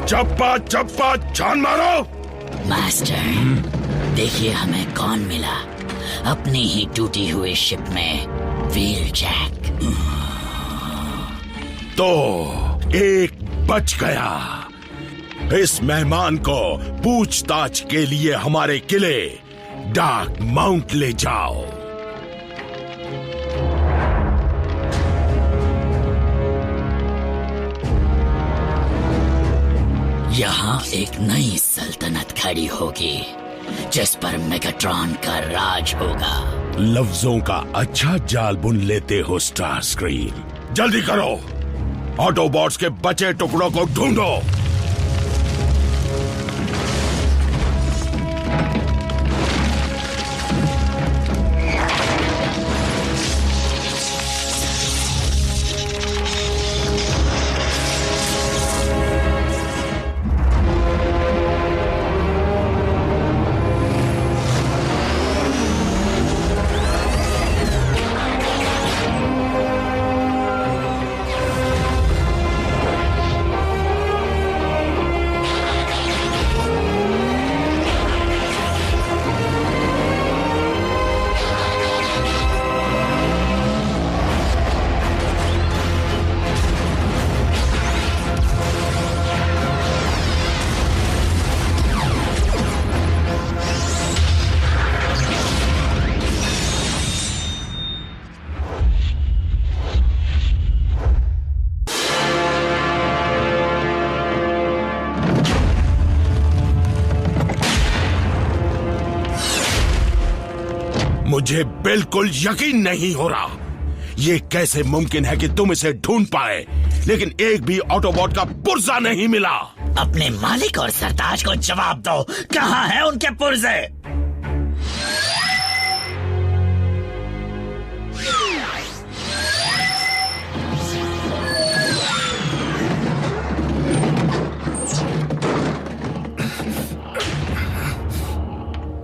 चप्पा चप्पा जान मारो। मास्टर, देखिए हमें कौन मिला अपनी ही टूटी हुई शिप में, व्हील जैक। तो एक बच गया। इस मेहमान को पूछताछ के लिए हमारे किले डार्क माउंट ले जाओ। यहाँ एक नई सल्तनत खड़ी होगी जिस पर मेगाट्रॉन का राज होगा। लफ्जों का अच्छा जाल बुन लेते हो स्टार स्क्रीम। जल्दी करो, ऑटोबॉट्स के बचे टुकड़ों को ढूंढो। मुझे बिल्कुल यकीन नहीं हो रहा। ये कैसे मुमकिन है कि तुम इसे ढूंढ पाए, लेकिन एक भी ऑटोबॉट का पुर्जा नहीं मिला। अपने मालिक और सरताज को जवाब दो, कहाँ है उनके पुर्जे?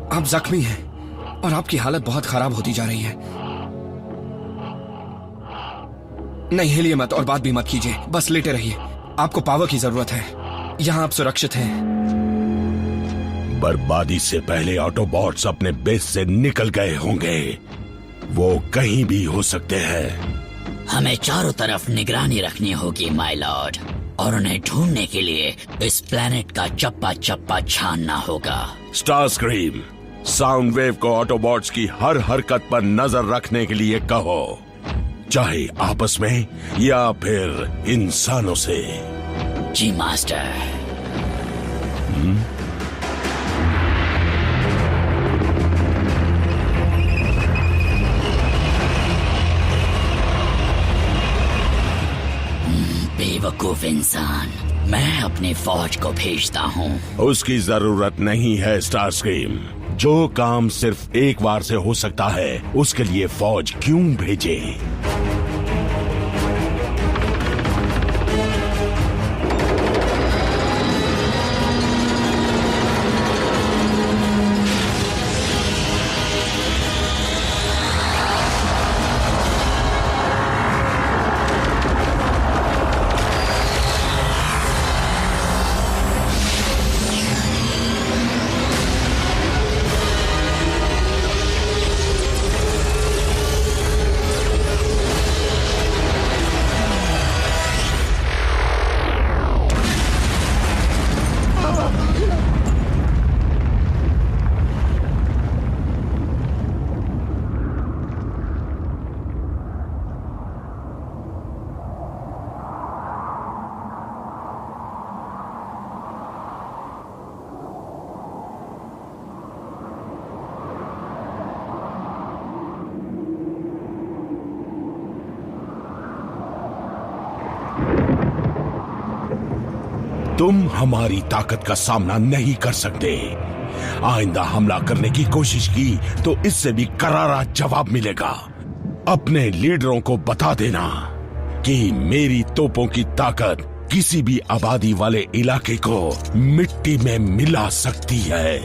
आप जख्मी हैं और आपकी हालत बहुत खराब होती जा रही है। नहीं, हिलिए मत और बात भी मत कीजिए, बस लेटे रहिए। आपको पावर की जरूरत है। यहाँ आप सुरक्षित हैं। बर्बादी से पहले ऑटोबॉट्स अपने बेस से निकल गए होंगे। वो कहीं भी हो सकते हैं। हमें चारों तरफ निगरानी रखनी होगी माय लॉर्ड, और उन्हें ढूंढने के लिए इस प्लेनेट का चप्पा चप्पा छानना होगा। स्टार स्क्रीम, साउंड वेव को ऑटोबॉट्स की हर हरकत पर नजर रखने के लिए कहो, चाहे आपस में या फिर इंसानों से। जी मास्टर। बेवकूफ इंसान, मैं अपनी फौज को भेजता हूँ। उसकी जरूरत नहीं है स्टार स्क्रीम। जो काम सिर्फ एक बार से हो सकता है, उसके लिए फौज क्यों भेजे? तुम हमारी ताकत का सामना नहीं कर सकते। आइंदा हमला करने की कोशिश की तो इससे भी करारा जवाब मिलेगा। अपने लीडरों को बता देना कि मेरी तोपों की ताकत किसी भी आबादी वाले इलाके को मिट्टी में मिला सकती है।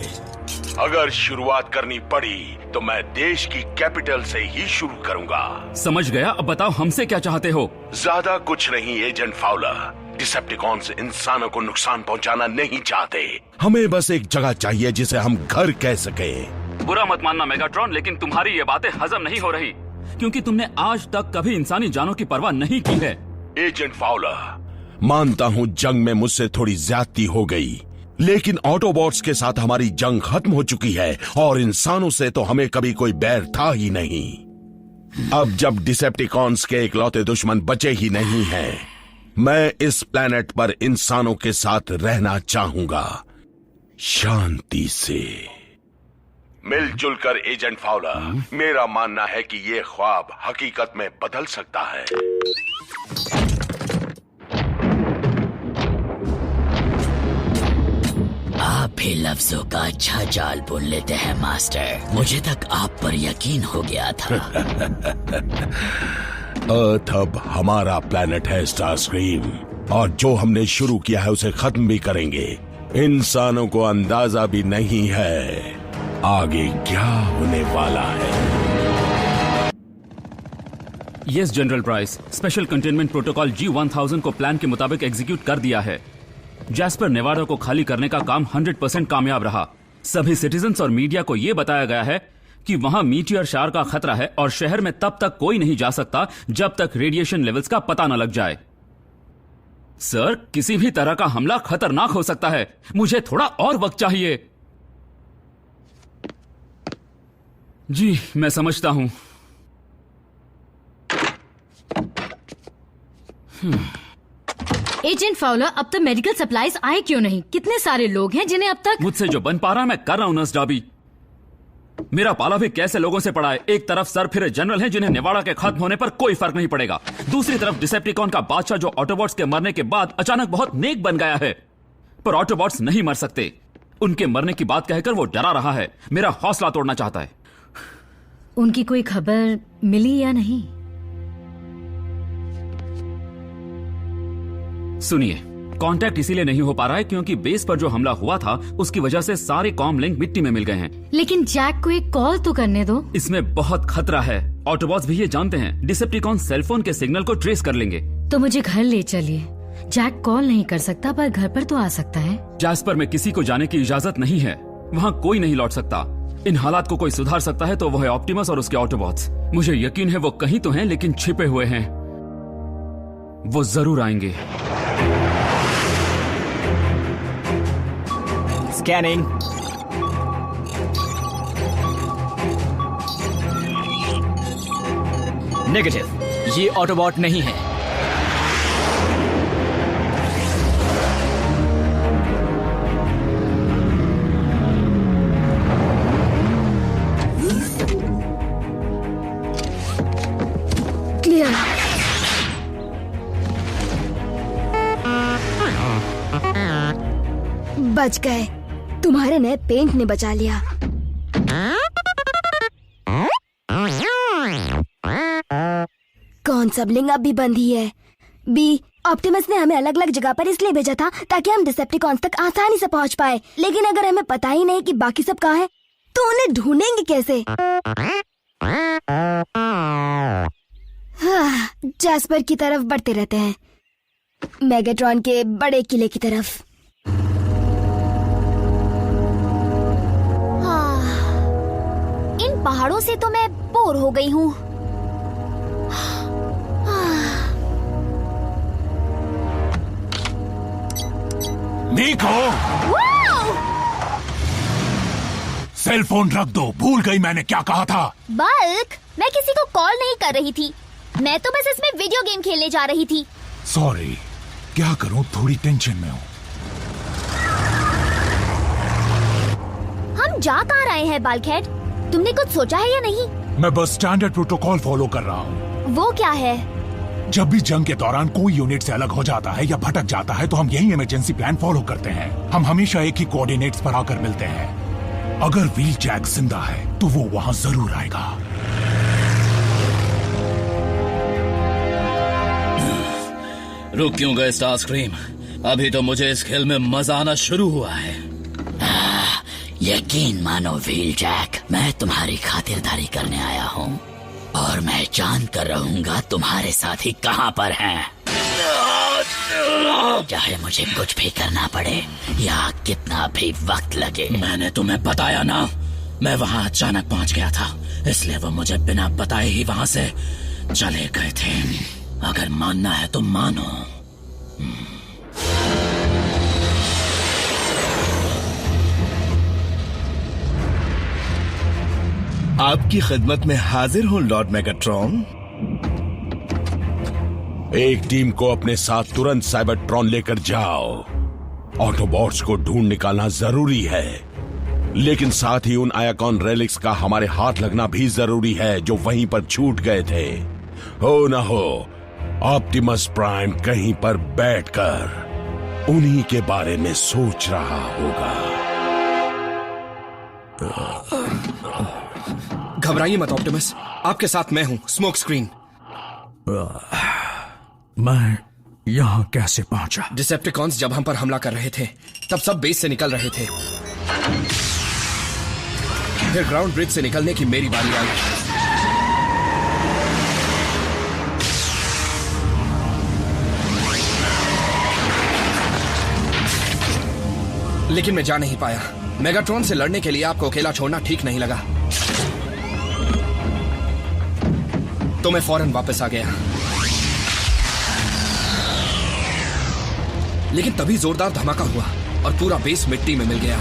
अगर शुरुआत करनी पड़ी तो मैं देश की कैपिटल से ही शुरू करूंगा। समझ गया, अब बताओ हमसे क्या चाहते हो? ज्यादा कुछ नहीं एजेंट फाउलर, डिसेप्टिकॉन्स इंसानों को नुकसान पहुंचाना नहीं चाहते। हमें बस एक जगह चाहिए जिसे हम घर कह सके। बुरा मत मानना मेगाट्रॉन, लेकिन तुम्हारी ये बातें हजम नहीं हो रही, क्योंकि तुमने आज तक कभी इंसानी जानों की परवाह नहीं की है। एजेंट फाउलर, मानता हूं जंग में मुझसे थोड़ी ज्यादती हो गई, लेकिन ऑटोबॉट्स के साथ हमारी जंग खत्म हो चुकी है और इंसानों से तो हमें कभी कोई बैर था ही नहीं। अब जब डिसेप्टिकॉन्स के इकलौते दुश्मन बचे ही नहीं हैं, मैं इस प्लेनेट पर इंसानों के साथ रहना चाहूंगा, शांति से मिलजुल कर। एजेंट फाउलर, मेरा मानना है कि ये ख्वाब हकीकत में बदल सकता है। आप भी लफ्जों का अच्छा जाल बुन लेते हैं मास्टर। मुझे तक आप पर यकीन हो गया था। अर्थ अब हमारा प्लेनेट है स्टारस्क्रीम, और जो हमने शुरू किया है उसे खत्म भी करेंगे। इंसानों को अंदाजा भी नहीं है आगे क्या होने वाला है। Yes general price, special containment protocol G1000 को प्लान के मुताबिक एग्जीक्यूट कर दिया है। जैस्पर नेवाडा को खाली करने का काम 100% कामयाब रहा। सभी सिटीजन्स और मीडिया को यह बताया गया है कि वहां मीटियर शार का खतरा है और शहर में तब तक कोई नहीं जा सकता जब तक रेडिएशन लेवल्स का पता न लग जाए। सर, किसी भी तरह का हमला खतरनाक हो सकता है। मुझे थोड़ा और वक्त चाहिए। जी, मैं समझता हूं। एजेंट फाउलर, अब तो मेडिकल सप्लाईज आए क्यों नहीं? कितने सारे लोग हैं जिन्हें अब तक। मुझसे जो बन पा रहा मैं कर रहा हूं नर्स डाबी। मेरा पाला भी कैसे लोगों से पड़ा है। एक तरफ सर फिरे जनरल हैं जिन्हें नेवाडा के खत्म होने पर कोई फर्क नहीं पड़ेगा। दूसरी तरफ डिसेप्टिकॉन का बादशाह जो ऑटोबॉट्स के मरने के बाद अचानक बहुत नेक बन गया है। पर ऑटोबॉट्स नहीं मर सकते। उनके मरने की बात कहकर वो डरा रहा है, मेरा हौसला तोड़ना चाहता है। उनकी कोई खबर मिली या नहीं? सुनिए, कांटेक्ट इसीलिए नहीं हो पा रहा है क्योंकि बेस पर जो हमला हुआ था उसकी वजह से सारे कॉम लिंक मिट्टी में मिल गए हैं। लेकिन जैक को एक कॉल तो करने दो। इसमें बहुत खतरा है। ऑटोबॉट्स भी ये जानते हैं। डिसेप्टिकॉन सेलफोन के सिग्नल को ट्रेस कर लेंगे। तो मुझे घर ले चलिए। जैक कॉल नहीं कर सकता पर घर पर तो आ सकता है। जैस्पर में किसी को जाने की इजाजत नहीं है। वहाँ कोई नहीं लौट सकता। इन हालात को कोई सुधार सकता है तो वो है ऑप्टिमस और उसके ऑटोबॉट्स। मुझे यकीन है वो कहीं तो हैं लेकिन छिपे हुए हैं। वो जरूर आएंगे। स्कैनिंग। नेगेटिव, ये ऑटोबॉट नहीं है। क्लियर। बच गए। तुम्हारे नए पेंट ने बचा लिया। कौन सब लिंग अब भी बंद ही है। बी, ऑप्टिमस ने हमें अलग अलग जगह पर इसलिए भेजा था ताकि हम डिसेप्टिकॉन्स तक आसानी से पहुंच पाए। लेकिन अगर हमें पता ही नहीं कि बाकी सब कहाँ है तो उन्हें ढूंढेंगे कैसे? जैस्पर की तरफ बढ़ते रहते हैं, मेगाट्रॉन के बड़े किले की तरफ। इन पहाड़ों से तो मैं बोर हो गई हूँ। निको, सेल फोन रख दो। भूल गई मैंने क्या कहा था। बल्क, मैं किसी को कॉल नहीं कर रही थी। मैं तो बस इसमें वीडियो गेम खेलने जा रही थी। सॉरी, क्या करूं, थोड़ी टेंशन में हूं। हम जा कहाँ रहे हैं बाल्कहेड? तुमने कुछ सोचा है या नहीं? मैं बस स्टैंडर्ड प्रोटोकॉल फॉलो कर रहा हूं। वो क्या है? जब भी जंग के दौरान कोई यूनिट से अलग हो जाता है या भटक जाता है तो हम यही इमरजेंसी प्लान फॉलो करते हैं। हम हमेशा एक ही कोऑर्डिनेट्स पर आकर मिलते हैं। अगर व्हील जैक जिंदा है तो वो वहां जरूर आएगा। रुक क्यों गए स्टारस्क्रीम? अभी तो मुझे इस खेल में मजा आना शुरू हुआ है। यकीन मानो व्हील जैक, मैं तुम्हारी खातिरदारी करने आया हूँ और मैं जान कर रहूंगा तुम्हारे साथी कहाँ पर हैं। चाहे मुझे कुछ भी करना पड़े या कितना भी वक्त लगे। मैंने तुम्हें बताया ना, मैं वहां अचानक पहुंच गया था, इसलिए वो मुझे बिना बताए ही वहां से चले गए थे। अगर मानना है तो मानो। आपकी खिदमत में हाजिर हूं लॉर्ड मेगाट्रॉन। एक टीम को अपने साथ तुरंत साइबरट्रॉन लेकर जाओ। ऑटोबॉट्स को ढूंढ निकालना जरूरी है, लेकिन साथ ही उन आयाकॉन रेलिक्स का हमारे हाथ लगना भी जरूरी है जो वहीं पर छूट गए थे। हो न हो ऑप्टिमस प्राइम कहीं पर बैठकर उन्हीं के बारे में सोच रहा होगा। घबराइए मत ऑप्टिमस, आपके साथ मैं हूं, स्मोक स्क्रीन। मैं यहां कैसे पहुंचा? डिसेप्टिकॉन्स जब हम पर हमला कर रहे थे तब सब बेस से निकल रहे थे, फिर ग्राउंड ब्रिज से निकलने की मेरी बारी आई। लेकिन मैं जा नहीं पाया। मेगाट्रॉन से लड़ने के लिए आपको अकेला छोड़ना ठीक नहीं लगा, तो मैं फौरन वापस आ गया। लेकिन तभी जोरदार धमाका हुआ और पूरा बेस मिट्टी में मिल गया।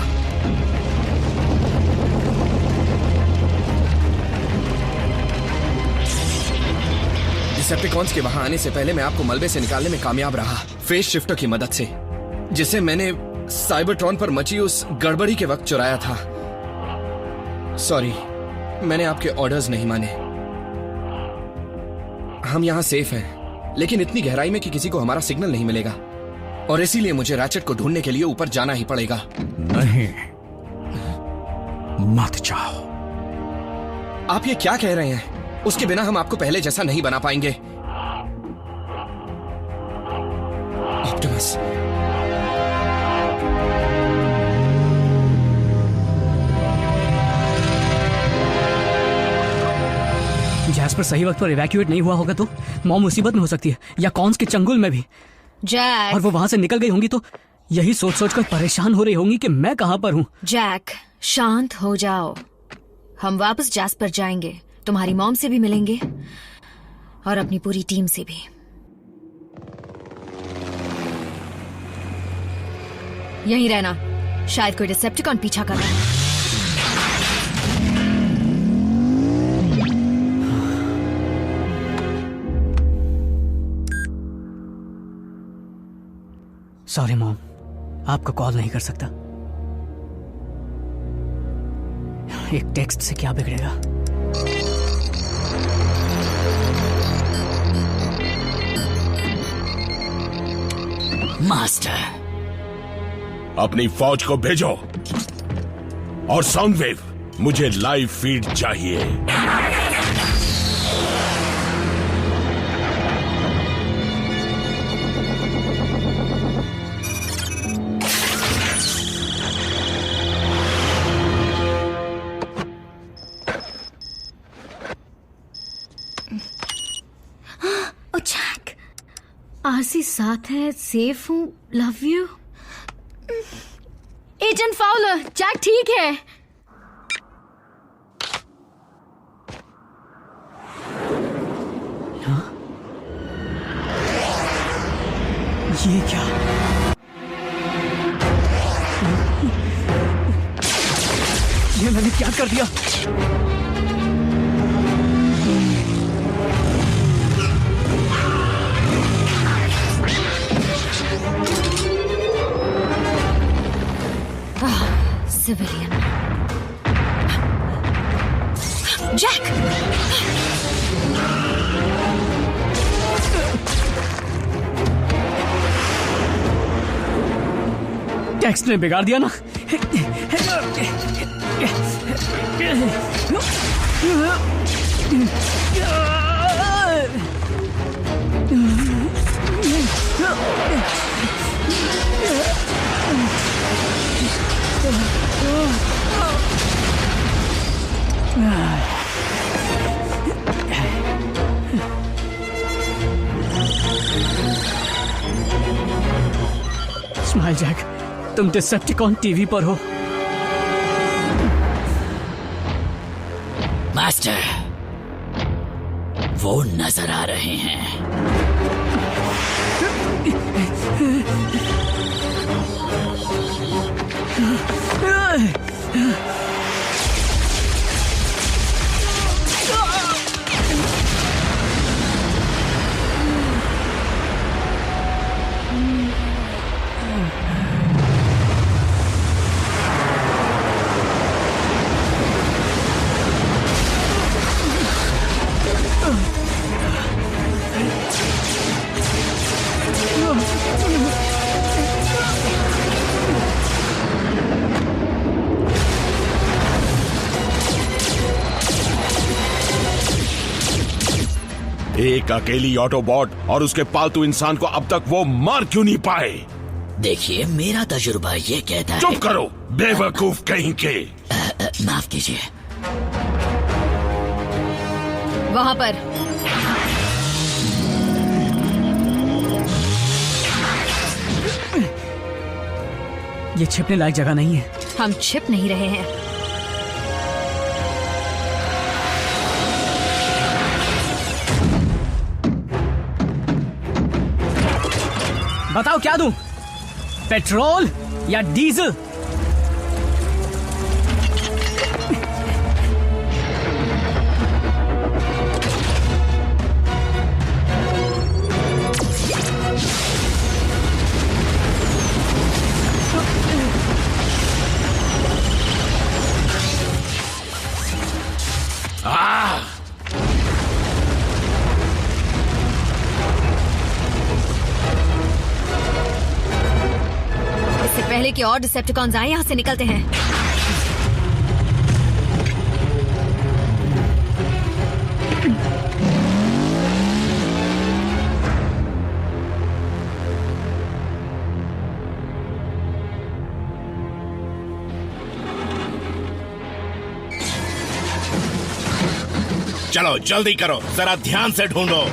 डिसेप्टिकॉन्स के वहां आने से पहले मैं आपको मलबे से निकालने में कामयाब रहा, फेस शिफ्टर की मदद से, जिसे मैंने साइबरट्रॉन पर मची उस गड़बड़ी के वक्त चुराया था। सॉरी, मैंने आपके ऑर्डर्स नहीं माने। हम यहां सेफ हैं, लेकिन इतनी गहराई में कि किसी को हमारा सिग्नल नहीं मिलेगा, और इसीलिए मुझे रैचेट को ढूंढने के लिए ऊपर जाना ही पड़ेगा। नहीं, मत जाओ। आप ये क्या कह रहे हैं? उसके बिना हम आपको पहले जैसा नहीं बना पाएंगे। ऑप्टिमस, जैस्पर सही वक्त पर इवैक्यूएट नहीं हुआ होगा तो मॉम मुसीबत में हो सकती है, या कॉन्स के चंगुल में भी। जैक, और वो वहां से निकल गई होंगी तो यही सोच सोच कर परेशान हो रही होंगी कि मैं कहां पर हूं। जैक शांत हो जाओ। हम वापस जैस्पर जाएंगे, तुम्हारी मॉम से भी मिलेंगे और अपनी पूरी टीम से भी। यहीं रहना, शायद कोई डिसेप्टिकॉन पीछा कर रहा है। सॉरी मॉम, आपको कॉल नहीं कर सकता। एक टेक्स्ट से क्या बिगड़ेगा। मास्टर, अपनी फौज को भेजो और साउंड वेव, मुझे लाइव फीड चाहिए। आरसी साथ है, सेफ हूँ, love you. Agent Fowler, Jack ठीक है। हाँ? ये क्या? ये मैंने क्या कर दिया? सिविलियन जैक, टेक्स्ट ने बिगाड़ दिया ना। स्माइल जैक, तुम डिसेप्टिकॉन टीवी पर हो। मास्टर, वो नजर आ रहे हैं। एक अकेली ऑटोबॉट और उसके पालतू इंसान को अब तक वो मार क्यों नहीं पाए? देखिए, मेरा तजुर्बा ये कहता है। चुप करो, बेवकूफ कहीं के। माफ कीजिए। वहां पर ये छिपने लायक जगह नहीं है। हम छिप नहीं रहे हैं। बताओ क्या दूं? पेट्रोल या डीजल? पहले कि और डिसेप्टिकॉन्स आए, यहां से निकलते हैं। चलो जल्दी करो, जरा ध्यान से ढूंढो।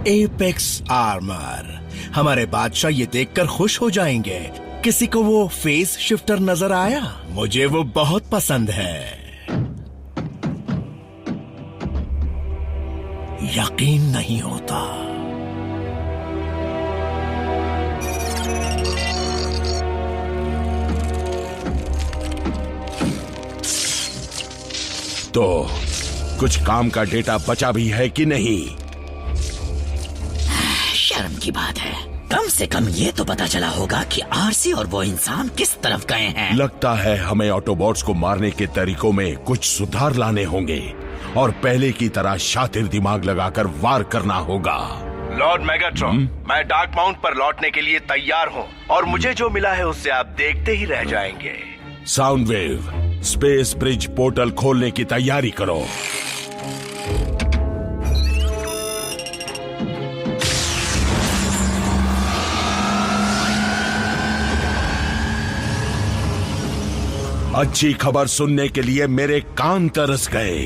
Apex armour. हमारे बादशाह ये देखकर खुश हो जाएंगे। किसी को वो फेस शिफ्टर नजर आया? मुझे वो बहुत पसंद है। यकीन नहीं होता। तो कुछ काम का डेटा बचा भी है कि नहीं? शर्म की बात है। कम से कम ये तो पता चला होगा कि आरसी और वो इंसान किस तरफ गए हैं। लगता है हमें ऑटोबॉट्स को मारने के तरीकों में कुछ सुधार लाने होंगे और पहले की तरह शातिर दिमाग लगाकर वार करना होगा। लॉर्ड मेगाट्रॉन, मैं डार्क माउंट पर लौटने के लिए तैयार हूँ और मुझे जो मिला है उससे आप देखते ही रह जाएंगे। Sound wave, space bridge portal खोलने की तैयारी करो। अच्छी खबर सुनने के लिए मेरे कान तरस गए।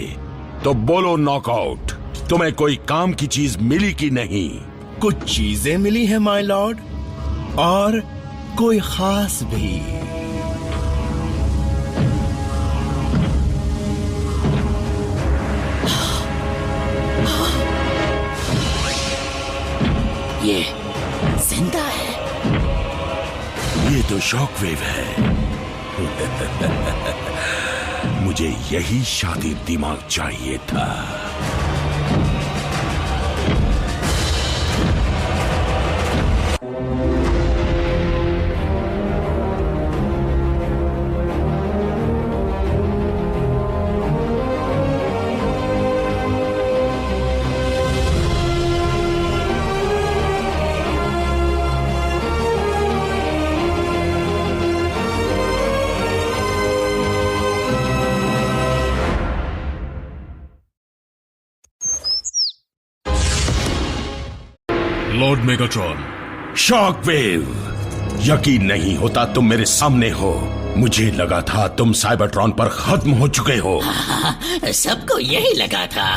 तो बोलो नॉकआउट, तुम्हें कोई काम की चीज मिली कि नहीं? कुछ चीजें मिली है माय लॉर्ड, और कोई खास भी। ये जिंदा है। ये तो शॉक वेव है। मुझे यही शातिर दिमाग चाहिए था। लॉर्ड मेगाट्रॉन, शॉक वेव, यकीन नहीं होता तुम मेरे सामने हो। मुझे लगा था तुम साइबरट्रॉन पर खत्म हो चुके हो। सबको यही लगा था।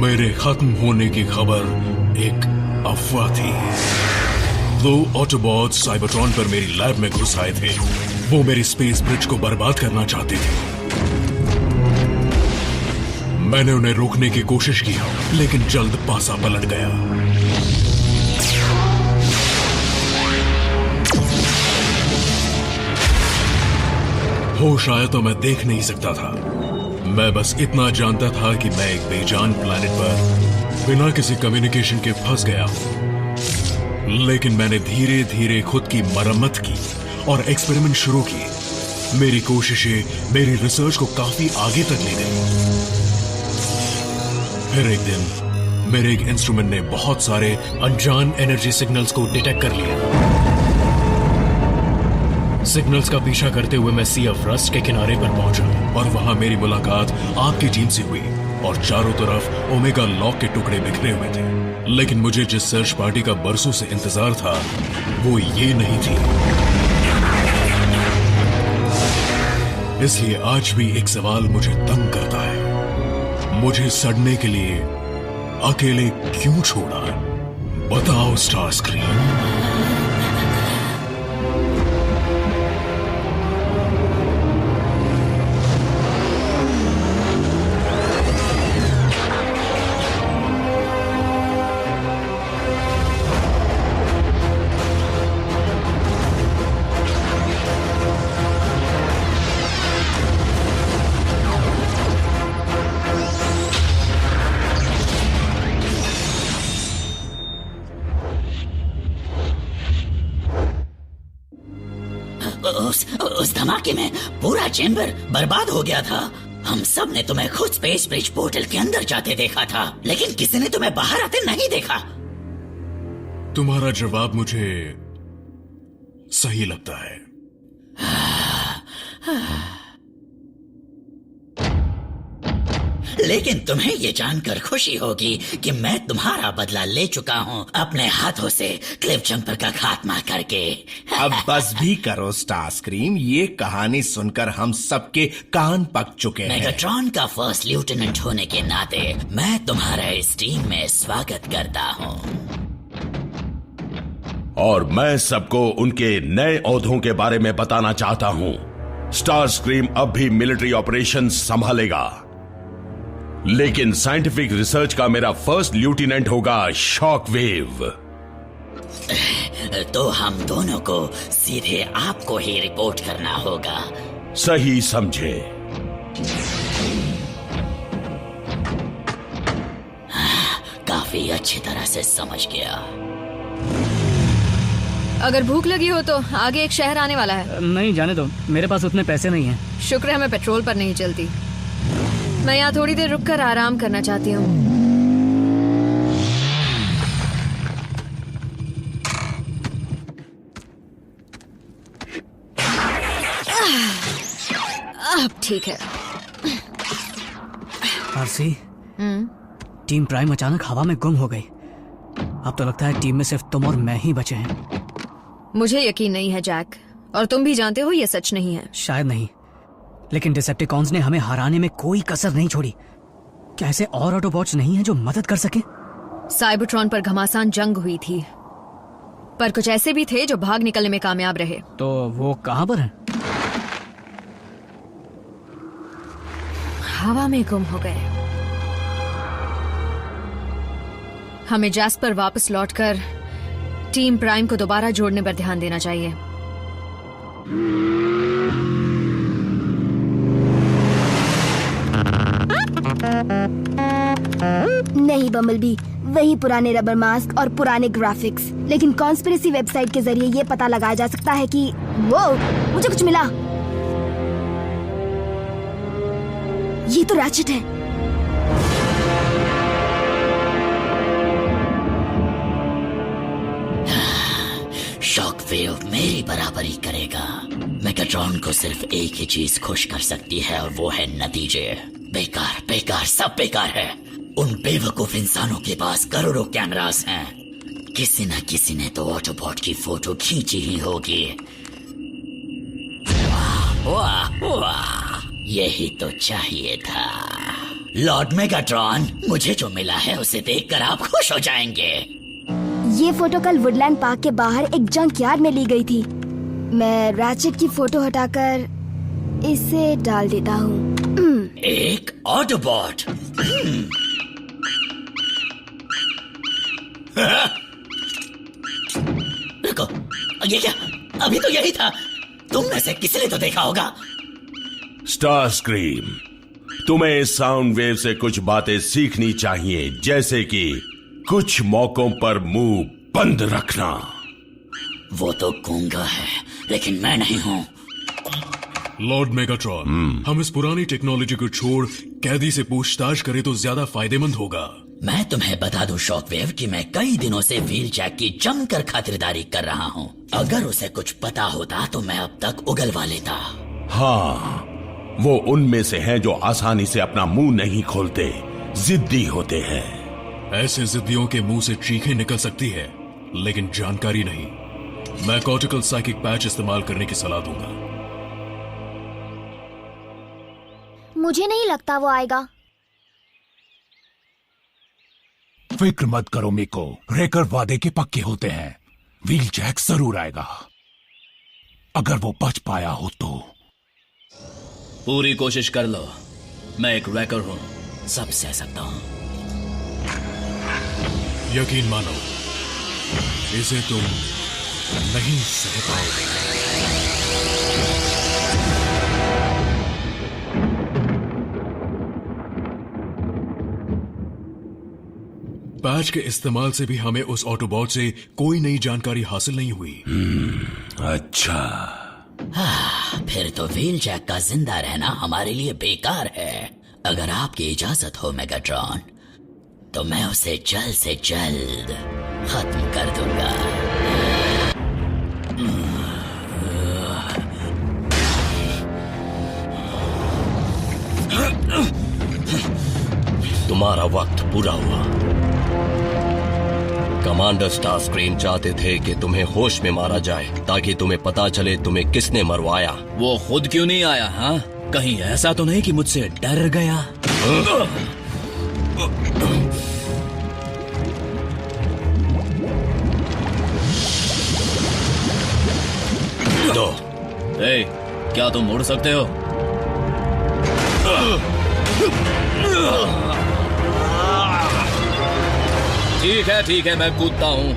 मेरे खत्म होने की खबर एक अफवाह थी। 2 ऑटोबॉट्स साइबरट्रॉन पर मेरी लैब में घुस आए थे। वो मेरी स्पेस ब्रिज को बर्बाद करना चाहते थे। मैंने उन्हें रोकने की कोशिश की, लेकिन जल्द पासा पलट गया। होश आया तो मैं देख नहीं सकता था। मैं बस इतना जानता था कि मैं एक बेजान प्लैनेट पर बिना किसी कम्युनिकेशन के फंस गया हूं। लेकिन मैंने धीरे धीरे खुद की मरम्मत की और एक्सपेरिमेंट शुरू किए। मेरी कोशिशें मेरी रिसर्च को काफी आगे तक ले गई। फिर एक दिन मेरे एक इंस्ट्रूमेंट ने बहुत सारे अनजान एनर्जी सिग्नल्स को डिटेक्ट कर लिया। सिग्नल्स का पीछा करते हुए मैं सी ऑफ रस्ट के किनारे पर पहुंचा और वहां मेरी मुलाकात आपकी टीम से हुई और चारों तरफ ओमेगा लॉक के टुकड़े बिखरे हुए थे। लेकिन मुझे जिस सर्च पार्टी का बरसों से इंतजार था वो ये नहीं थी। इसलिए आज भी एक सवाल मुझे तंग करता है। मुझे सड़ने के लिए अकेले क्यों छोड़ा? बताओ स्टार स्क्रीन। उस धमाके में पूरा चेंबर बर्बाद हो गया था। हम सब ने तुम्हें खुद स्पेस ब्रिज पोर्टल के अंदर जाते देखा था, लेकिन किसी ने तुम्हें बाहर आते नहीं देखा। तुम्हारा जवाब मुझे सही लगता है। लेकिन तुम्हें ये जानकर खुशी होगी कि मैं तुम्हारा बदला ले चुका हूँ अपने हाथों से क्लिफ जंपर का खात्मा करके। अब बस भी करो स्टार स्क्रीम, ये कहानी सुनकर हम सबके कान पक चुके हैं। मेगाट्रॉन का फर्स्ट लेफ्टिनेंट होने के नाते मैं तुम्हारा इस टीम में स्वागत करता हूँ। और मैं सबको उनके नए ओहदों के बारे में बताना चाहता हूँ। स्टार स्क्रीम अब भी मिलिट्री ऑपरेशंस संभालेगा, लेकिन साइंटिफिक रिसर्च का मेरा फर्स्ट लेफ्टिनेंट होगा शॉकवेव। तो हम दोनों को सीधे आपको ही रिपोर्ट करना होगा। सही समझे। काफी अच्छी तरह से समझ गया। अगर भूख लगी हो तो आगे एक शहर आने वाला है। नहीं, जाने दो, मेरे पास उतने पैसे नहीं हैं। शुक्र है मैं पेट्रोल पर नहीं चलती। मैं यहाँ थोड़ी देर रुककर आराम करना चाहती हूँ। अब ठीक है। आरसी, टीम प्राइम अचानक हवा में गुम हो गई। अब तो लगता है टीम में सिर्फ तुम और मैं ही बचे हैं। मुझे यकीन नहीं है जैक, और तुम भी जानते हो ये सच नहीं है। शायद नहीं, लेकिन डिसेप्टिकॉन्स ने हमें हराने में कोई कसर नहीं छोड़ी। क्या ऐसे और ऑटोबॉट्स नहीं हैं जो मदद कर सके? साइबरट्रॉन पर घमासान जंग हुई थी, पर कुछ ऐसे भी थे जो भाग निकलने में कामयाब रहे। तो वो कहां पर हैं? हवा में गुम हो गए। हमें जैस्पर वापस लौटकर टीम प्राइम को दोबारा जोड़ने पर ध्यान देना चाहिए। नहीं बम्बलबी, वही पुराने रबर मास्क और पुराने ग्राफिक्स। लेकिन कॉन्स्पिरेसी वेबसाइट के जरिए ये पता लगाया जा सकता है कि वो मुझे कुछ मिला। ये तो रैचेट है। शॉकवेव मेरी बराबरी करेगा। मेगाट्रॉन को सिर्फ एक ही चीज खुश कर सकती है और वो है नतीजे। बेकार बेकार सब बेकार है। उन बेवकूफ इंसानों के पास करोड़ों कैमरास हैं। किसी न किसी ने तो ऑटोबॉट की फोटो खींची ही होगी। वाह वाह, यही तो चाहिए था। लॉर्ड मेगाट्रॉन, मुझे जो मिला है उसे देखकर आप खुश हो जाएंगे। ये फोटो कल वुडलैंड पार्क के बाहर एक जंक यार्ड में ली गई थी। मैं रैचेट की फोटो हटाकर इसे डाल देता हूँ। एक ऑटोबॉट। रुको, ये क्या? अभी तो यही था। तुम में से किसी ने तो देखा होगा। स्टार स्क्रीम, तुम्हें इस साउंड वेव से कुछ बातें सीखनी चाहिए, जैसे कि कुछ मौकों पर मुंह बंद रखना। वो तो गूंगा है, लेकिन मैं नहीं हूँ। लॉर्ड मेगाट्रॉन, हम इस पुरानी टेक्नोलॉजी को छोड़ कैदी से पूछताछ करें तो ज्यादा फायदेमंद होगा। मैं तुम्हें बता दूं शॉकवेव कि मैं कई दिनों से व्हील जैक की जमकर खातिरदारी कर रहा हूँ। अगर उसे कुछ पता होता तो मैं अब तक उगलवा लेता। हाँ, वो उनमें से हैं जो आसानी से अपना मुंह नहीं खोलते, जिद्दी होते हैं। ऐसे जिद्दियों के मुंह से चीखें निकल सकती है, लेकिन जानकारी नहीं। मैं कॉर्टिकल साइकिक पैच इस्तेमाल करने की सलाह दूंगा। मुझे नहीं लगता वो आएगा। फिक्र मत करो मिको, रेकर वादे के पक्के होते हैं। व्हील जैक जरूर आएगा, अगर वो बच पाया हो तो। पूरी कोशिश कर लो, मैं एक रैकर हूँ, सब सह सकता हूँ। यकीन मानो, इसे तुम नहीं सह पाओगे। पैच के इस्तेमाल से भी हमें उस ऑटोबॉट से कोई नई जानकारी हासिल नहीं हुई। अच्छा, फिर तो व्हील जैक का जिंदा रहना हमारे लिए बेकार है। अगर आपकी इजाजत हो मेगाट्रॉन, तो मैं उसे जल्द से जल्द खत्म कर दूंगा। तुम्हारा वक्त पूरा हुआ। कमांडर स्टारस्क्रीम चाहते थे कि तुम्हें होश में मारा जाए, ताकि तुम्हें पता चले तुम्हें किसने मरवाया। वो खुद क्यों नहीं आया? हाँ, कहीं ऐसा तो नहीं कि मुझसे डर गया? दो। ए, क्या तुम उड़ सकते हो? ठीक है, मैं कूदता हूँ।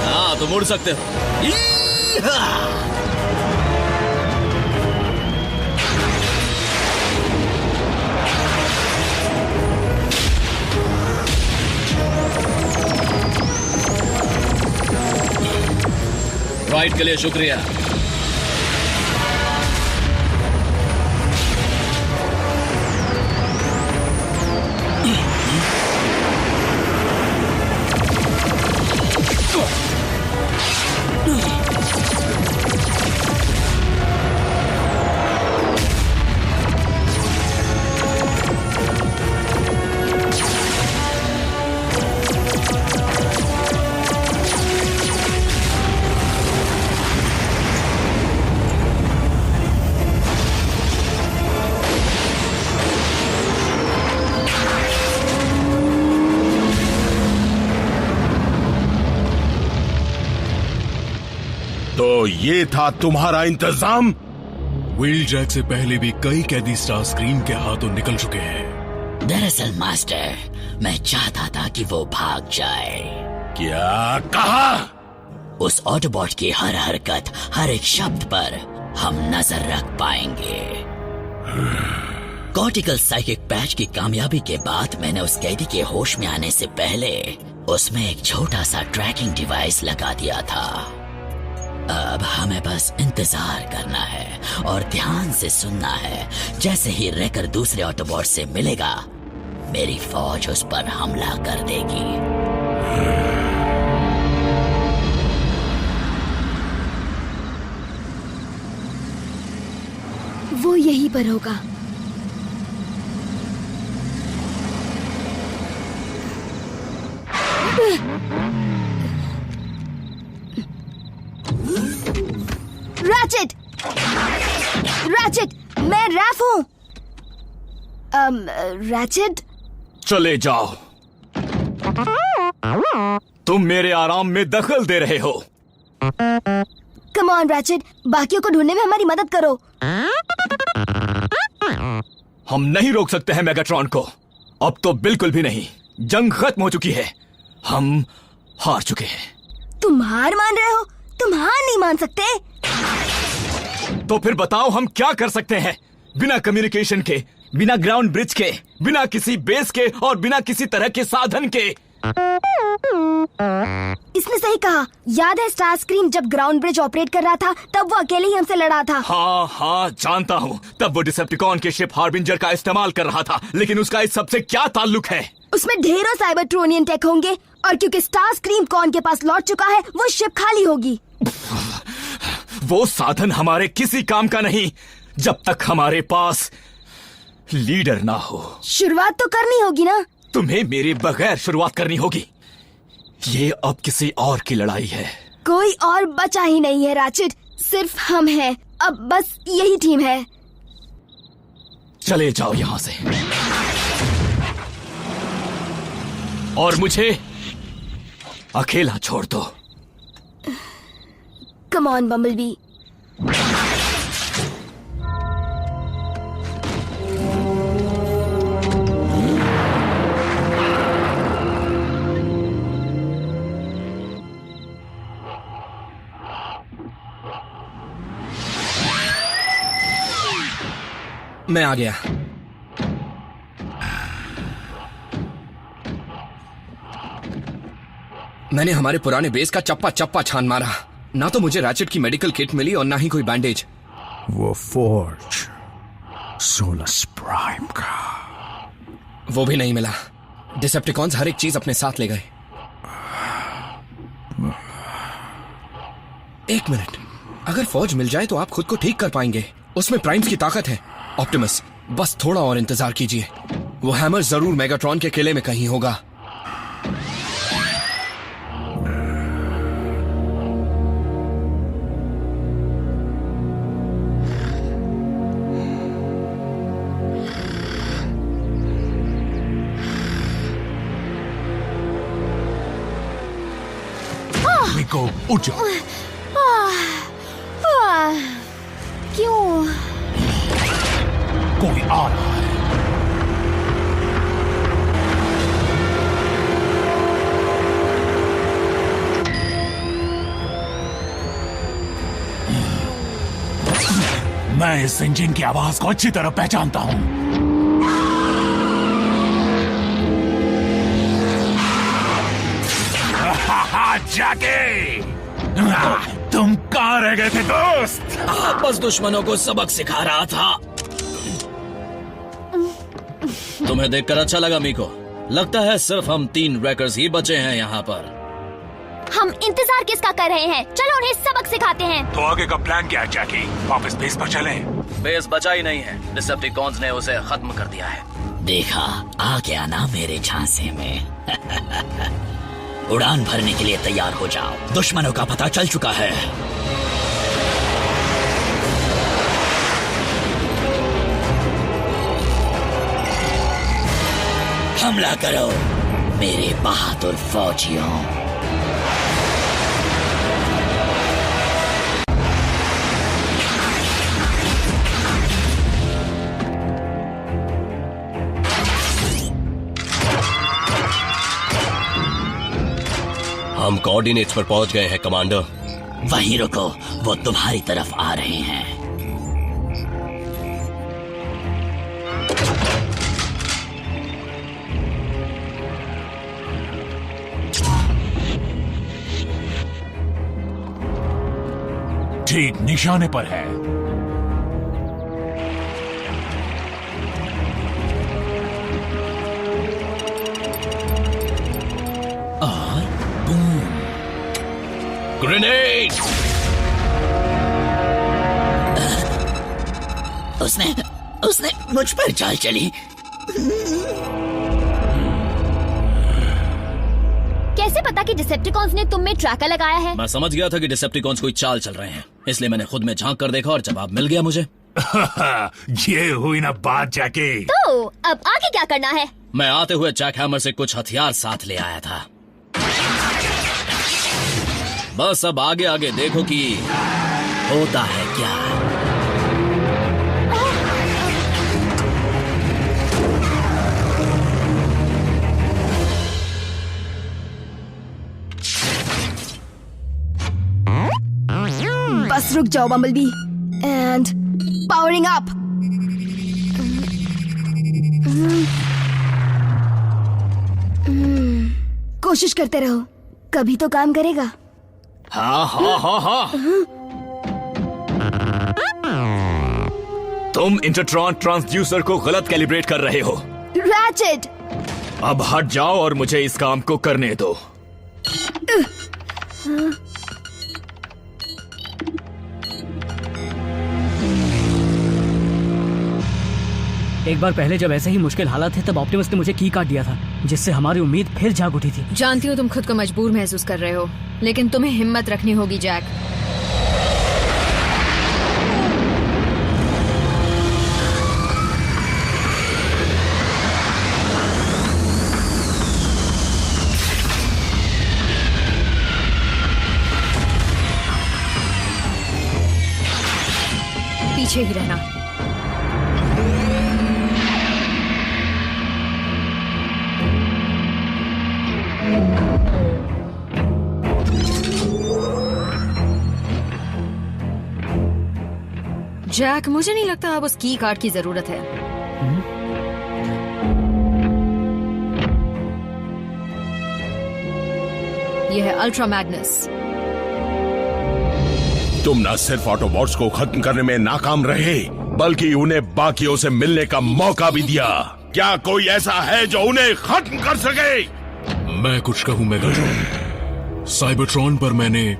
हाँ, तुम उड़ सकते हो। राइड के लिए शुक्रिया। तो ये था तुम्हारा इंतजाम? व्हील जैक से पहले भी कई कैदी स्टारस्क्रीम के हाथों निकल चुके हैं। दरअसल मास्टर, मैं चाहता था कि वो भाग जाए। क्या कहा? उस ऑटोबॉट की हर हरकत, हर एक शब्द पर हम नजर रख पाएंगे। कॉर्टिकल साइकिक पैच की कामयाबी के बाद मैंने उस कैदी के होश में आने से पहले उसमें एक छोटा सा ट्रैकिंग डिवाइस लगा दिया था। अब हमें बस इंतजार करना है और ध्यान से सुनना है। जैसे ही रेकर दूसरे ऑटोबॉट से मिलेगा, मेरी फौज उस पर हमला कर देगी। वो यहीं पर होगा। रैचेट, रैचेट, मैं रैफ हूँ। रैचेट, चले जाओ। तुम मेरे आराम में दखल दे रहे हो। कम ऑन रैचेट, बाकियों को ढूंढने में हमारी मदद करो। हम नहीं रोक सकते हैं मेगाट्रॉन को, अब तो बिल्कुल भी नहीं। जंग खत्म हो चुकी है, हम हार चुके हैं। तुम हार मान रहे हो? तुम हार नहीं मान सकते। तो फिर बताओ हम क्या कर सकते हैं? बिना कम्युनिकेशन के, बिना ग्राउंड ब्रिज के, बिना किसी बेस के और बिना किसी तरह के साधन के। इसने सही कहा। याद है स्टार स्क्रीम जब ग्राउंड ब्रिज ऑपरेट कर रहा था, तब वो अकेले ही हमसे लड़ा था। हाँ जानता हूँ। तब वो डिसेप्टिकॉन के शिप हार्बिंजर का इस्तेमाल कर रहा था, लेकिन उसका इस सबसे क्या ताल्लुक है? उसमें ढेरों साइबरट्रोनियन टेक होंगे और क्योंकि स्टार स्क्रीम कॉन के पास लौट चुका है, वो शिप खाली होगी। वो साधन हमारे किसी काम का नहीं जब तक हमारे पास लीडर ना हो। शुरुआत तो करनी होगी ना। तुम्हें मेरे बगैर शुरुआत करनी होगी। ये अब किसी और की लड़ाई है। कोई और बचा ही नहीं है रैचेट, सिर्फ हम हैं। अब बस यही टीम है। चले जाओ यहाँ से और मुझे अकेला छोड़ दो। Come on bumblebee. मैं आ गया। मैंने हमारे पुराने बेस का चप्पा चप्पा छान मारा। ना तो मुझे रैचेट की मेडिकल किट मिली और ना ही कोई बैंडेज। वो फोर्ज सोलस प्राइम का, वो भी नहीं मिला। डिसेप्टिकॉन्स हर एक चीज अपने साथ ले गए। एक मिनट, अगर फौज मिल जाए तो आप खुद को ठीक कर पाएंगे। उसमें प्राइम्स की ताकत है। ऑप्टिमस, बस थोड़ा और इंतजार कीजिए। वो हैमर जरूर मेगाट्रॉन के किले में कहीं होगा। निको, उठ जाओ। क्यों? कोई आ रहा है। मैं इस इंजन की आवाज को अच्छी तरह पहचानता हूं। जाके तुम कहां रह गए थे दोस्त? बस दुश्मनों को सबक सिखा रहा था। तुम्हें देखकर अच्छा लगा मीको। लगता है सिर्फ हम 3 रैकर्स ही बचे हैं यहाँ पर। हम इंतजार किसका कर रहे हैं? चलो उन्हें सबक सिखाते हैं। तो आगे का प्लान क्या है जैकी? वापस बेस पर चले? बेस बचा ही नहीं है, डिसेप्टिकॉन्स ने उसे खत्म कर दिया है। देखा, आ गया ना मेरे झांसे में। उड़ान भरने के लिए तैयार हो जाओ, दुश्मनों का पता चल चुका है। हमला करो मेरे बहादुर फौजियों। हम कोऑर्डिनेट्स पर पहुंच गए हैं कमांडर। वहीं रुको, वो तुम्हारी तरफ आ रहे हैं। ठीक निशाने पर है। ग्रेनेड! उसने मुझ पर चाल चली। कैसे पता कि डिसेप्टिकॉन्स ने तुम में ट्रैकर लगाया है? मैं समझ गया था कि डिसेप्टिकॉन्स कोई चाल चल रहे हैं, इसलिए मैंने खुद में झांक कर देखा और जवाब मिल गया मुझे। ये हुई ना बात जैकी। तो अब आगे क्या करना है? मैं आते हुए जैक हैमर से कुछ हथियार साथ ले आया था। बस अब आगे आगे देखो कि होता है क्या। बस रुक जाओ बम्बलबी एंड पावरिंग अप। कोशिश करते रहो, कभी तो काम करेगा। हाँ हाँ हाँ हाँ। तुम इंटरट्रॉन ट्रांसड्यूसर को गलत कैलिब्रेट कर रहे हो। रैचेट! अब हट जाओ और मुझे इस काम को करने दो। एक बार पहले जब ऐसे ही मुश्किल हालात थे तब ऑप्टिमस ने मुझे की काट दिया था, जिससे हमारी उम्मीद फिर जाग उठी थी। जानती हूँ तुम खुद को मजबूर महसूस कर रहे हो, लेकिन तुम्हें हिम्मत रखनी होगी जैक। पीछे ही रहना। जैक, मुझे नहीं लगता अब उस की कार्ड की जरूरत है। यह है अल्ट्रा मैग्नस। तुम न सिर्फ ऑटोबॉट्स को खत्म करने में नाकाम रहे, बल्कि उन्हें बाकियों से मिलने का मौका भी दिया। क्या कोई ऐसा है जो उन्हें खत्म कर सके? मैं कुछ कहूं मेगाट्रॉन। साइबरट्रॉन पर मैंने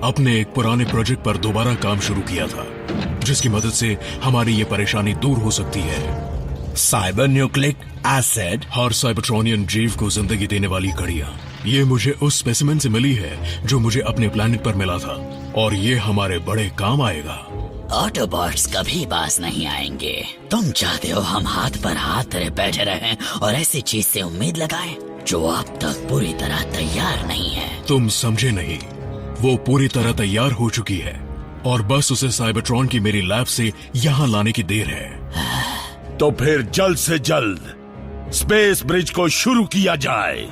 अपने एक पुराने प्रोजेक्ट पर दोबारा काम शुरू किया था, जिसकी मदद से हमारी ये परेशानी दूर हो सकती है। साइबर न्यूक्लिक एसिड हर साइबरट्रॉनियन जीव को जिंदगी देने वाली कड़ियां। ये मुझे उस स्पेसिमेन से मिली है जो मुझे अपने प्लेनेट पर मिला था, और ये हमारे बड़े काम आएगा। ऑटोबॉट्स कभी पास नहीं आएंगे। तुम चाहते हो हम हाथ पर हाथ धरे बैठे रहें और ऐसी चीज से उम्मीद लगाएं जो अब तक पूरी तरह तैयार नहीं है। तुम समझे नहीं, वो पूरी तरह तैयार हो चुकी है और बस उसे साइबरट्रॉन की मेरी लैब से यहाँ लाने की देर है। तो फिर जल्द से जल्द स्पेस ब्रिज को शुरू किया जाए।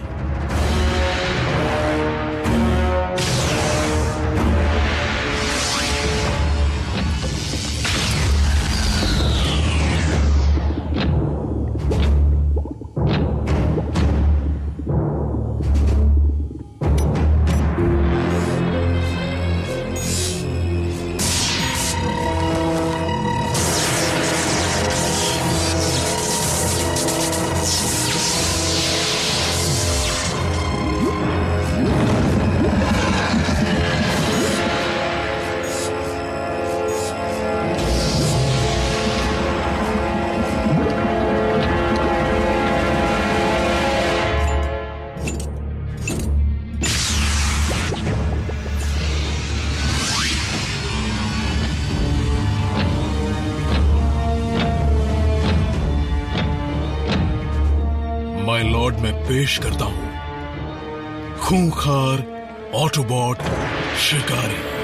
माय लॉर्ड, मैं पेश करता हूं खूंखार ऑटोबॉट शिकारी।